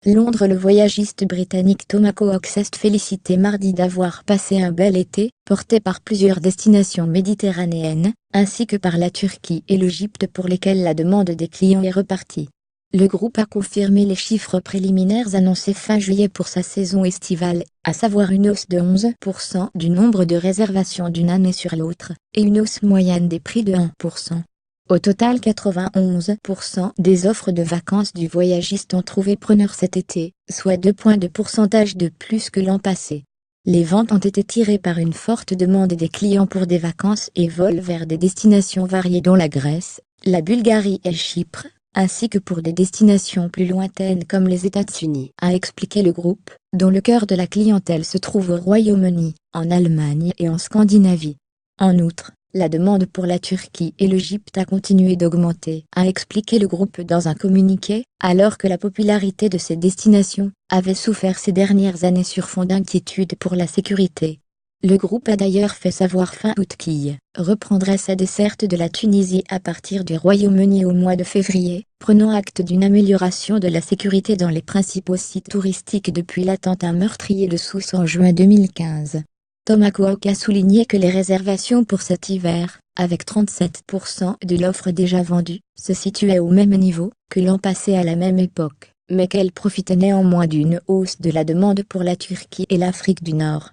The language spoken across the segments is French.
Londres. Le voyagiste britannique Thomas Cook s'est félicité mardi d'avoir passé un bel été, porté par plusieurs destinations méditerranéennes, ainsi que par la Turquie et l'Égypte pour lesquelles la demande des clients est repartie. Le groupe a confirmé les chiffres préliminaires annoncés fin juillet pour sa saison estivale, à savoir une hausse de 11% du nombre de réservations d'une année sur l'autre, et une hausse moyenne des prix de 1%. Au total, 91% des offres de vacances du voyagiste ont trouvé preneur cet été, soit 2 points de pourcentage de plus que l'an passé. Les ventes ont été tirées par une forte demande des clients pour des vacances et vols vers des destinations variées dont la Grèce, la Bulgarie et Chypre, ainsi que pour des destinations plus lointaines comme les États-Unis, a expliqué le groupe, dont le cœur de la clientèle se trouve au Royaume-Uni, en Allemagne et en Scandinavie. En outre, la demande pour la Turquie et l'Égypte a continué d'augmenter, a expliqué le groupe dans un communiqué, alors que la popularité de ces destinations avait souffert ces dernières années sur fond d'inquiétude pour la sécurité. Le groupe a d'ailleurs fait savoir fin août qu'il reprendrait sa desserte de la Tunisie à partir du Royaume-Uni au mois de février, prenant acte d'une amélioration de la sécurité dans les principaux sites touristiques depuis l'attentat meurtrier de Sousse en juin 2015. Thomas Cook a souligné que les réservations pour cet hiver, avec 37% de l'offre déjà vendue, se situaient au même niveau que l'an passé à la même époque, mais qu'elles profitaient néanmoins d'une hausse de la demande pour la Turquie et l'Afrique du Nord.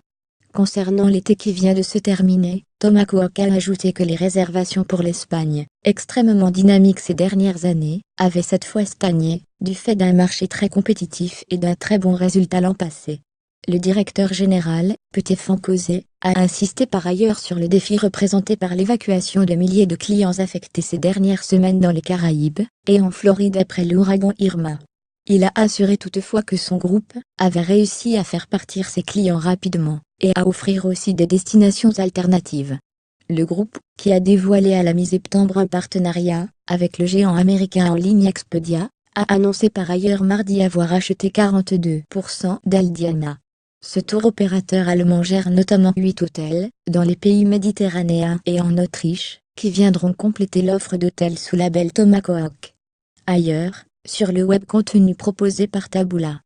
Concernant l'été qui vient de se terminer, Thomas Cook a ajouté que les réservations pour l'Espagne, extrêmement dynamiques ces dernières années, avaient cette fois stagné, du fait d'un marché très compétitif et d'un très bon résultat l'an passé. Le directeur général, Stéphane Causé, a insisté par ailleurs sur le défi représenté par l'évacuation de milliers de clients affectés ces dernières semaines dans les Caraïbes et en Floride après l'ouragan Irma. Il a assuré toutefois que son groupe avait réussi à faire partir ses clients rapidement et à offrir aussi des destinations alternatives. Le groupe, qui a dévoilé à la mi-septembre un partenariat avec le géant américain en ligne Expedia, a annoncé par ailleurs mardi avoir acheté 42% d'Aldiana. Ce tour opérateur allemand gère notamment 8 hôtels, dans les pays méditerranéens et en Autriche, qui viendront compléter l'offre d'hôtels sous label Thomas Cook. Ailleurs, sur le web, contenu proposé par Taboola.